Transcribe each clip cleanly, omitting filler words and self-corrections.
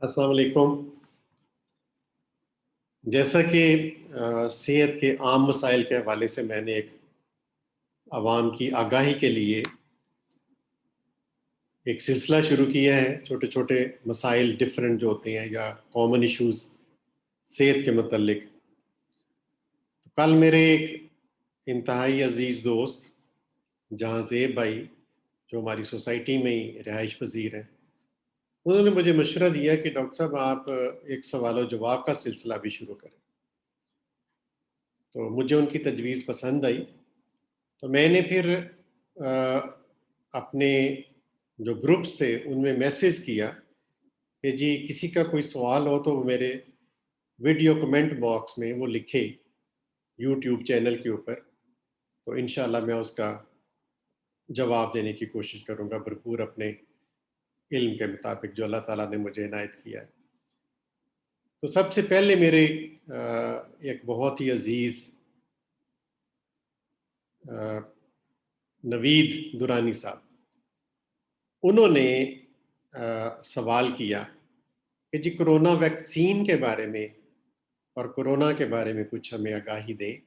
अस्सलाम वालेकुम। जैसा कि सेहत के आम मसाइल के हवाले से मैंने एक आवाम की आगाही के लिए एक सिलसिला शुरू किया है। छोटे छोटे मसाइल डिफरेंट जो होते हैं या कॉमन इश्यूज सेहत के मतलब। तो कल मेरे एक इंतहाई अजीज़ दोस्त जहाँ ज़ेब भाई, जो हमारी सोसाइटी में ही रिहाइश पजीर हैं, उन्होंने मुझे मशवरा दिया कि डॉक्टर साहब आप एक सवाल और जवाब का सिलसिला भी शुरू करें। तो मुझे उनकी तजवीज़ पसंद आई। तो मैंने फिर अपने जो ग्रुप्स थे उनमें मैसेज किया कि जी किसी का कोई सवाल हो तो वो मेरे वीडियो कमेंट बॉक्स में वो लिखे यूट्यूब चैनल के ऊपर, तो इंशाल्लाह मैं उसका जवाब देने की कोशिश करूँगा भरपूर अपने इल्म के मुताबिक जो अल्लाह ताला ने मुझे इनायत किया है। तो सबसे पहले मेरे एक बहुत ही अजीज़ नवीद दुरानी साहब, उन्होंने सवाल किया कि जी कोरोना वैक्सीन के बारे में और कोरोना के बारे में कुछ हमें आगाही दें,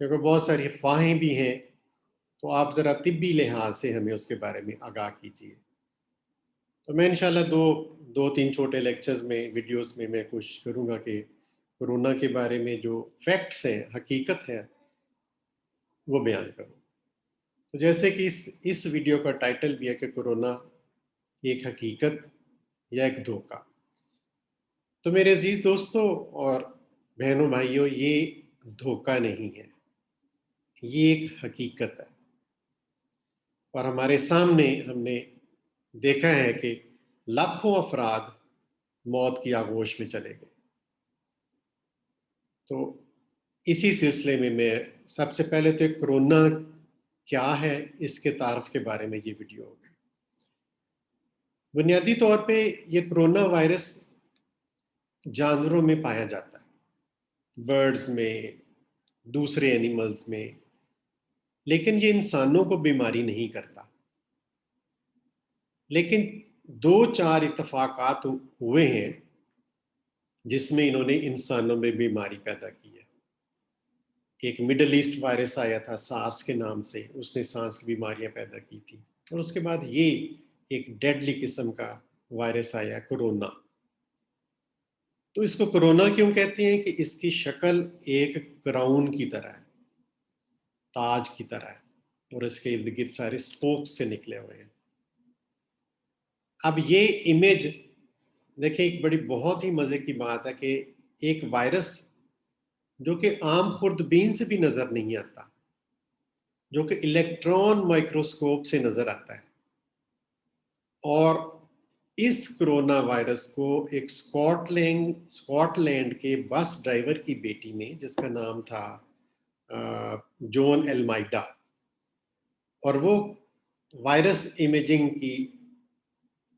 क्योंकि बहुत सारी अफवाहें भी हैं, तो आप ज़रा तिब्बी लिहाज से हमें उसके बारे में आगाह कीजिए। तो मैं इंशाल्लाह दो तीन छोटे लेक्चर्स में वीडियोस में मैं कोशिश करूँगा कि कोरोना के बारे में जो फैक्ट्स हैं, हकीकत है, वो बयान करूँ। तो जैसे कि इस वीडियो का टाइटल भी है कि कोरोना एक हकीकत या एक धोखा। तो मेरे अजीज दोस्तों और बहनों भाइयों, ये धोखा नहीं है, ये एक हकीकत है। और हमारे सामने हमने देखा है कि लाखों अफराद मौत की आगोश में चले गए। तो इसी सिलसिले में मैं सबसे पहले तो कोरोना क्या है इसके तारफ के बारे में ये वीडियो होगी। बुनियादी तौर पे ये कोरोना वायरस जानवरों में पाया जाता है, बर्ड्स में, दूसरे एनिमल्स में, लेकिन ये इंसानों को बीमारी नहीं करता। लेकिन दो चार इत्तफाकात हुए हैं जिसमें इन्होंने इंसानों में बीमारी पैदा की है। एक मिडल ईस्ट वायरस आया था सार्स के नाम से, उसने सांस की बीमारियां पैदा की थी। और उसके बाद ये एक डेडली किस्म का वायरस आया कोरोना। तो इसको कोरोना क्यों कहते हैं कि इसकी शक्ल एक क्राउन की तरह है, ताज की तरह है, और इसके इर्द गिर्द सारे स्पोक्स से निकले हुए हैं। अब ये इमेज देखिए, एक बड़ी बहुत ही मजे की बात है कि एक वायरस जो कि आम खुर्दबीन से भी नजर नहीं आता, जो कि इलेक्ट्रॉन माइक्रोस्कोप से नजर आता है, और इस कोरोना वायरस को एक स्कॉटलैंड के बस ड्राइवर की बेटी ने, जिसका नाम था जॉन एल्माइडा, और वो वायरस इमेजिंग की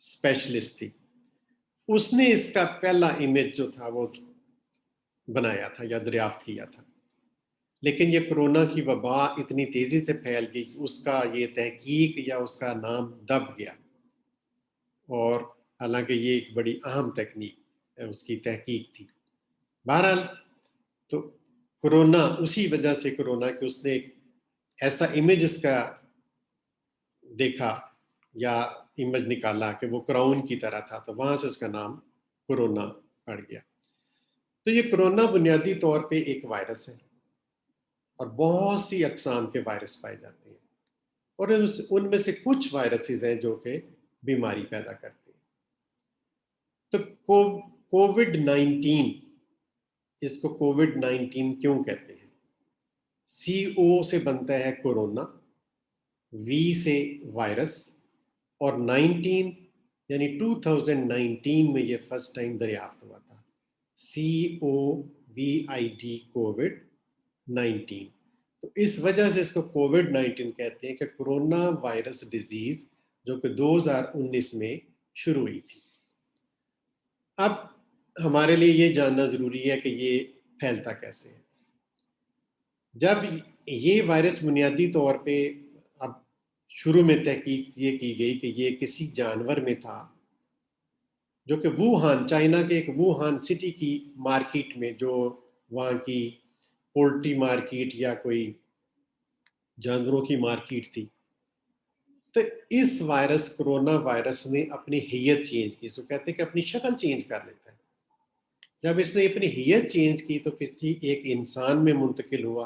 स्पेशलिस्ट थी, उसने इसका पहला इमेज जो था वो बनाया था या दरियाफ्त किया था। लेकिन ये कोरोना की वबा इतनी तेजी से फैल गई कि उसका ये तहकीक या उसका नाम दब गया। और हालांकि ये एक बड़ी अहम तकनीक उसकी तहकीक थी। बहरहाल, तो कोरोना उसी वजह से कोरोना कि उसने एक ऐसा इमेज इसका देखा या इमेज निकाला कि वो क्राउन की तरह था, तो वहां से उसका नाम कोरोना पड़ गया। तो ये कोरोना बुनियादी तौर पे एक वायरस है, और बहुत सी अकसाम के वायरस पाए जाते हैं, और उनमें से कुछ वायरसेस हैं जो कि बीमारी पैदा करते हैं। तो कोविड 19, इसको कोविड 19 क्यों कहते हैं? CO से बनता है कोरोना, V से वायरस, और 19 यानी 2019 में ये फर्स्ट टाइम दरियाफ्त हुआ था, COVID, कोविड 19। तो इस वजह से इसको कोविड 19 कहते हैं कि कोरोना वायरस डिजीज जो कि 2019 में शुरू हुई थी। अब हमारे लिए ये जानना जरूरी है कि ये फैलता कैसे है। जब ये वायरस बुनियादी तौर पे, अब शुरू में तहकीक ये की गई कि ये किसी जानवर में था جو کہ ووہان، چائنا کے ایک ووہان سٹی کی مارکیٹ میں، جو وہاں کی پولٹری مارکیٹ یا کوئی جانوروں کی مارکیٹ تھی، تو اس وائرس کرونا وائرس نے اپنی حیت چینج کی. سو کہتے ہیں کہ اپنی شکل چینج کر لیتا ہے. جب اس نے اپنی حیت چینج کی تو کسی ایک انسان میں منتقل ہوا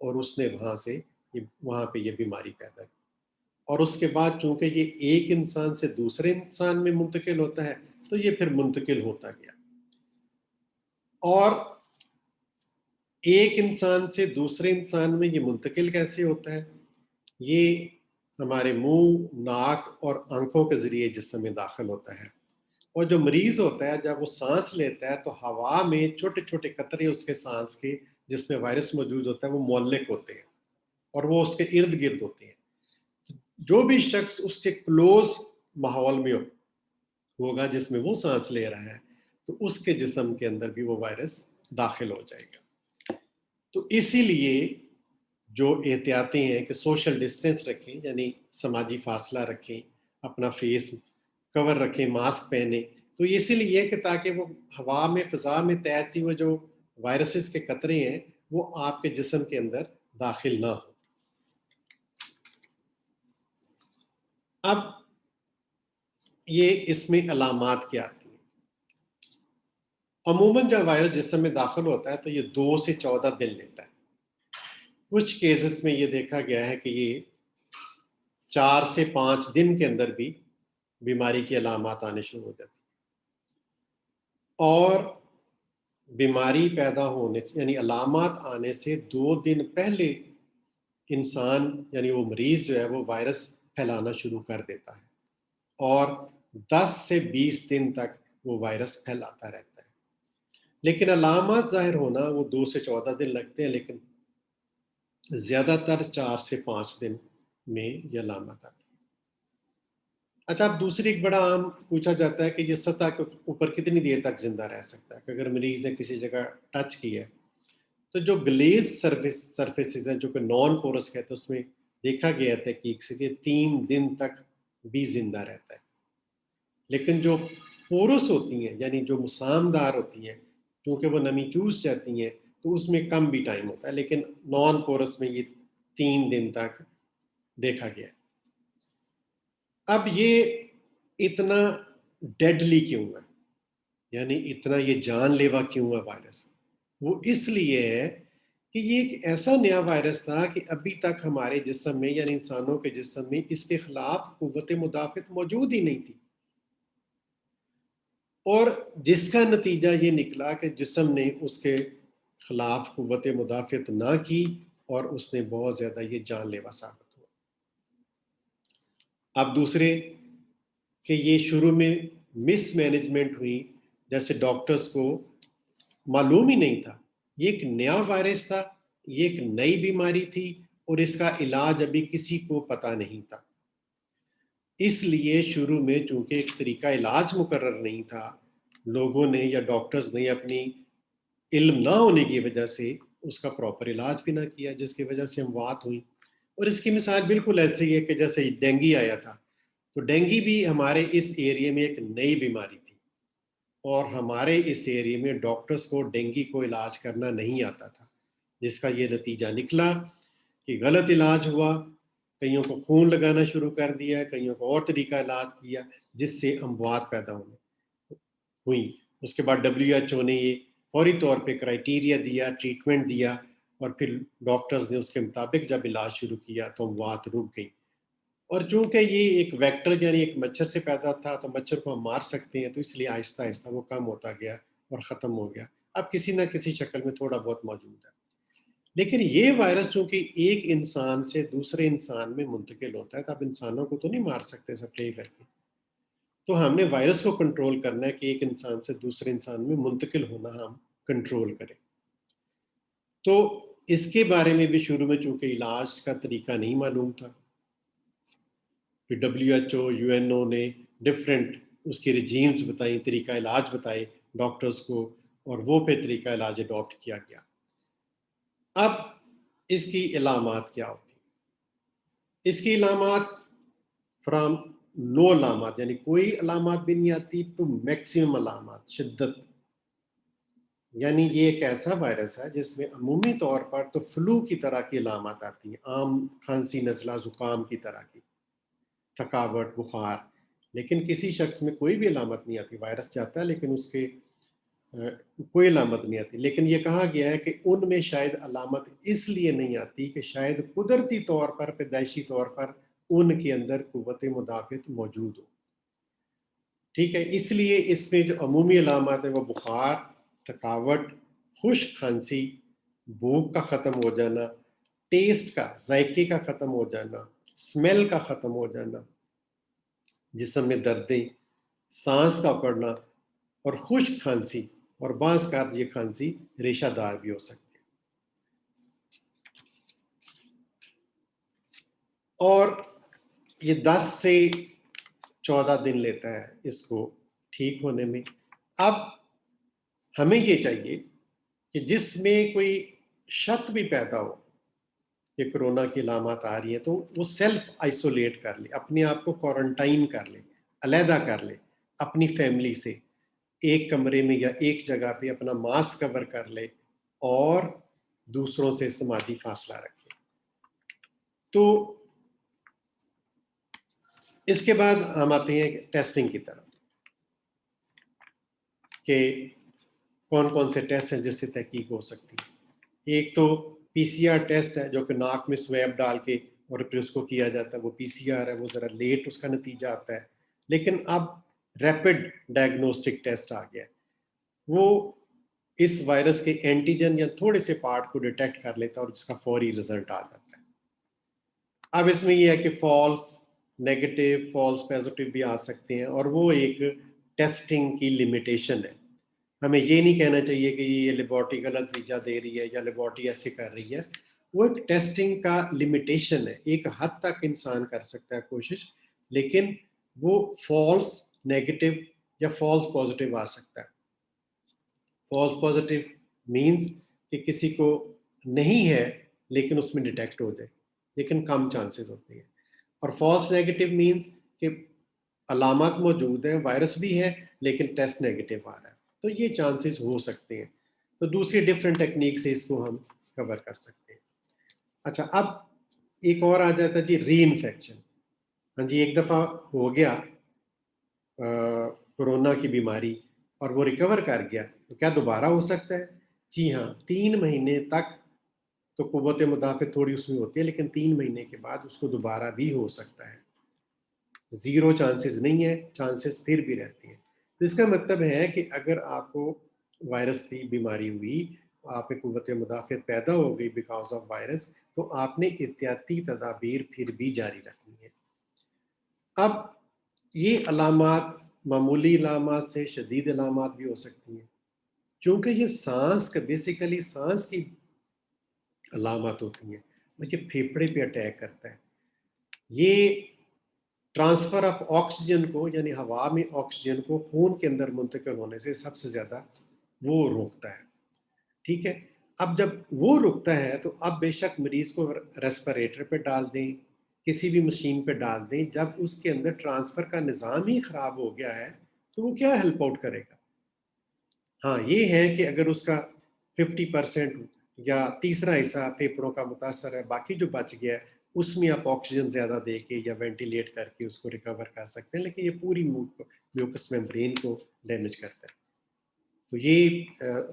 اور اس نے وہاں پہ یہ بیماری پیدا کی. اور اس کے بعد چونکہ یہ ایک انسان سے دوسرے انسان میں منتقل ہوتا ہے تو یہ پھر منتقل ہوتا گیا. اور ایک انسان سے دوسرے انسان میں یہ منتقل کیسے ہوتا ہے؟ یہ ہمارے منہ، ناک اور آنکھوں کے ذریعے جسم میں داخل ہوتا ہے. اور جو مریض ہوتا ہے جب وہ سانس لیتا ہے تو ہوا میں چھوٹے چھوٹے قطرے اس کے سانس کے جس میں وائرس موجود ہوتا ہے وہ معلق ہوتے ہیں اور وہ اس کے ارد گرد ہوتے ہیں. جو بھی شخص اس کے کلوز ماحول میں ہوگا جس میں وہ سانس لے رہا ہے تو اس کے جسم کے اندر بھی وہ وائرس داخل ہو جائے گا. تو اسی لیے جو احتیاطیں ہیں کہ سوشل ڈسٹینس رکھیں، یعنی سماجی فاصلہ رکھیں، اپنا فیس کور رکھیں، ماسک پہنیں. تو اسی لیے کہ تاکہ وہ ہوا میں، فضا میں تیرتی ہوئے جو وائرسز کے قطرے ہیں وہ آپ کے جسم کے اندر داخل نہ ہو. اب یہ اس میں علامات کیا آتی ہیں؟ عموماً جب وائرس جسم میں داخل ہوتا ہے تو یہ 2 سے 14 دن لیتا ہے. کچھ کیسز میں یہ دیکھا گیا ہے کہ یہ 4 سے 5 دن کے اندر بھی بیماری کی علامات آنے شروع ہو جاتی ہیں. اور بیماری پیدا ہونے سے، یعنی علامات آنے سے 2 دن پہلے انسان، یعنی وہ مریض جو ہے وہ وائرس پھیلانا شروع کر دیتا ہے اور 10 سے 20 دن تک وہ وائرس پھیلاتا رہتا ہے. لیکن علامات ظاہر ہونا وہ 2 سے 14 دن لگتے ہیں، لیکن زیادہ تر 4 سے 5 دن میں یہ علامات آتی ہیں. اچھا، اب دوسری ایک بڑا عام پوچھا جاتا ہے کہ یہ سطح کے اوپر کتنی دیر تک زندہ رہ سکتا ہے. کہ اگر مریض نے کسی جگہ ٹچ کی ہے تو جو گلیز سرفیسز ہیں جو کہ نان پورس کہتے ہیں، اس میں دیکھا گیا ہے تحقیق سے کہ 3 دن تک بھی زندہ رہتا ہے. لیکن جو پورس ہوتی ہیں، یعنی جو مسامدار ہوتی ہیں، کیونکہ وہ نمی چوس جاتی ہیں تو اس میں کم بھی ٹائم ہوتا ہے، لیکن نان پورس میں یہ 3 دن تک دیکھا گیا ہے. اب یہ اتنا ڈیڈلی کیوں ہے، یعنی اتنا یہ جان لیوا کیوں ہے وائرس؟ وہ اس لیے ہے کہ یہ ایک ایسا نیا وائرس تھا کہ ابھی تک ہمارے جسم میں، یعنی انسانوں کے جسم میں، اس کے خلاف قوت مدافعت موجود ہی نہیں تھی. اور جس کا نتیجہ یہ نکلا کہ جسم نے اس کے خلاف قوت مدافعت نہ کی اور اس نے بہت زیادہ یہ جان لیوا ثابت ہوا. اب دوسرے کہ یہ شروع میں مس مینجمنٹ ہوئی، جیسے ڈاکٹرز کو معلوم ہی نہیں تھا. یہ ایک نیا وائرس تھا، یہ ایک نئی بیماری تھی اور اس کا علاج ابھی کسی کو پتہ نہیں تھا. اس لیے شروع میں چونکہ ایک طریقہ علاج مقرر نہیں تھا، لوگوں نے یا ڈاکٹرز نے اپنی علم نہ ہونے کی وجہ سے اس کا پراپر علاج بھی نہ کیا، جس کی وجہ سے اموات ہوئیں. اور اس کی مثال بالکل ایسی ہے کہ جیسے ڈینگی آیا تھا، تو ڈینگی بھی ہمارے اس ایریے میں ایک نئی بیماری تھی اور ہمارے اس ایریے میں ڈاکٹرز کو ڈینگی کو علاج کرنا نہیں آتا تھا، جس کا یہ نتیجہ نکلا کہ غلط علاج ہوا. کئیوں کو خون لگانا شروع کر دیا، کئیوں کو اور طریقہ علاج کیا، جس سے اموات پیدا ہوئیں. اس کے بعد WHO نے یہ فوری طور پہ کرائیٹیریا دیا، ٹریٹمنٹ دیا، اور پھر ڈاکٹرز نے اس کے مطابق جب علاج شروع کیا تو اموات رک گئی. اور چونکہ یہ ایک ویکٹر، یعنی ایک مچھر سے پیدا تھا تو مچھر کو ہم مار سکتے ہیں، تو اس لیے آہستہ آہستہ وہ کم ہوتا گیا اور ختم ہو گیا. اب کسی نہ کسی شکل میں تھوڑا بہت موجود ہے. لیکن یہ وائرس چونکہ ایک انسان سے دوسرے انسان میں منتقل ہوتا ہے تو اب انسانوں کو تو نہیں مار سکتے سپرے کر کے. تو ہم نے وائرس کو کنٹرول کرنا ہے کہ ایک انسان سے دوسرے انسان میں منتقل ہونا ہم کنٹرول کریں. تو اس کے بارے میں بھی شروع میں چونکہ علاج کا طریقہ نہیں معلوم تھا، پھر WHO UNO نے ڈفرینٹ اس کی رجیمز بتائیں، طریقہ علاج بتائے ڈاکٹرز کو، اور وہ پہ طریقہ علاج اڈاپٹ کیا گیا. اب اس کی علامات کیا ہوتی ہیں؟ اس کی علامات فرام नो अलामात यानी कोई अलामात भी नहीं आती तो मैक्सिमम अलामात शिद्दत, यानी ये एक ऐसा वायरस है जिसमें अमूमी तौर पर तो फ्लू की तरह की अलामात आती हैं, आम खांसी नज़ला ज़ुकाम की तरह की, थकावट बुखार, लेकिन किसी शख्स में कोई भी अलामत नहीं आती। वायरस जाता है लेकिन उसके कोई अलामत नहीं आती। लेकिन ये कहा गया है कि उनमें शायद अलामत इसलिए नहीं आती कि शायद कुदरती तौर पर पैदाइशी तौर पर उनके अंदर कुव्वत मुदाफ़त मौजूद हो। ठीक है, इसलिए इसमें जो अमूमी अलामत है वो बुखार, थकावट, खुश्क खांसी, भूख का ख़त्म हो जाना, टेस्ट का जायके का ख़त्म हो जाना, स्मेल का ख़त्म हो जाना, जिस्म में दर्दें, सांस का पड़ना और खुश्क खांसी, और बाज़ का ये खांसी रेशादार भी हो सकती है। और ये 10 से 14 दिन लेता है इसको ठीक होने में। अब हमें ये चाहिए कि जिसमें कोई शक भी पैदा हो कि कोरोना की अलामत आ रही है तो वो सेल्फ आइसोलेट कर ले, अपने आप को क्वारंटाइन कर ले, अलहदा कर ले अपनी फैमिली से, एक कमरे में या एक जगह पे अपना मास्क कवर कर ले और दूसरों से समाजी फासला रखे। तो इसके बाद हम आते हैं टेस्टिंग की तरफ कि कौन कौन से टेस्ट हैं जिससे तहकीक हो सकती है। एक तो पीसीआर टेस्ट है जो कि नाक में स्वैब डाल के और फिर उसको किया जाता है, वो पीसीआर है, वो ज़रा लेट उसका नतीजा आता है। लेकिन अब रैपिड डायग्नोस्टिक टेस्ट आ गया है, वो इस वायरस के एंटीजन या थोड़े से पार्ट को डिटेक्ट कर लेता है और जिसका फौरी रिजल्ट आ जाता है। अब इसमें यह है कि फॉल्स नेगेटिव फॉल्स पॉजिटिव भी आ सकते हैं और वो एक टेस्टिंग की लिमिटेशन है। हमें ये नहीं कहना चाहिए कि ये लेबॉर्ट्री गलत नतीजा दे रही है या लेबॉर्ट्री ऐसे कर रही है। वो एक टेस्टिंग का लिमिटेशन है, एक हद तक इंसान कर सकता है कोशिश, लेकिन वो फॉल्स नेगेटिव या फॉल्स पॉजिटिव आ सकता है। फॉल्स पॉजिटिव मींस कि किसी को नहीं है लेकिन उसमें डिटेक्ट हो जाए, लेकिन कम चांसेस होते हैं। और फॉल्स नेगेटिव मींस कि अलामत मौजूद है, वायरस भी है लेकिन टेस्ट नेगेटिव आ रहा है, तो ये चांसेस हो सकते हैं। तो दूसरी डिफरेंट टेक्निक से इसको हम कवर कर सकते हैं। अच्छा, अब एक और आ जाता है जी री इन्फेक्शन। हाँ जी, एक दफ़ा हो गया कोरोना की बीमारी और वो रिकवर कर गया तो क्या दोबारा हो सकता है? जी हाँ, 3 महीने तक तो कुव्वत मुदाफ़त थोड़ी उसमें होती है, लेकिन 3 महीने के बाद उसको दोबारा भी हो सकता है। ज़ीरो चांसेस नहीं है, चांसेस फिर भी रहती हैं। तो इसका मतलब है कि अगर आपको वायरस की बीमारी हुई, आप में कुव्वत मुदाफ़त पैदा हो गई बिकॉज़ ऑफ वायरस, तो आपने एहतियाती तदाबीर फिर भी जारी रखनी है। अब ये अलामात मामूली अलामात से शदीद अलामात भी हो सकती हैं, क्योंकि ये सांस का बेसिकली सांस की अलामात होती हैं और ये फेफड़े पे अटैक करता है। ये ट्रांसफ़र ऑफ ऑक्सीजन को यानी हवा में ऑक्सीजन को खून के अंदर मुंतकिल होने से सबसे ज़्यादा वो रोकता है। ठीक है, अब जब वो रुकता है तो अब बेशक मरीज़ को रेस्पिरेटर पे डाल दें, किसी भी मशीन पे डाल दें, जब उसके अंदर ट्रांसफ़र का निज़ाम ही ख़राब हो गया है तो वो क्या हेल्प आउट करेगा। हाँ, ये है कि अगर उसका 50% या तीसरा हिस्सा फेफड़ों का मुतासर है, बाकी जो बच गया है उसमें आप ऑक्सीजन ज़्यादा दे के या वेंटिलेट करके उसको रिकवर कर सकते हैं, लेकिन ये पूरी म्यूकस मेम्ब्रेन को डैमेज करता है। तो ये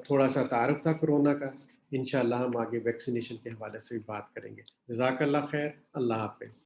थोड़ा सा तारुफ था कोरोना का। इंशाल्लाह हम आगे वैक्सीनेशन के हवाले से भी बात करेंगे। जज़ाकल्लाह खैर, अल्लाह हाफ़िज़।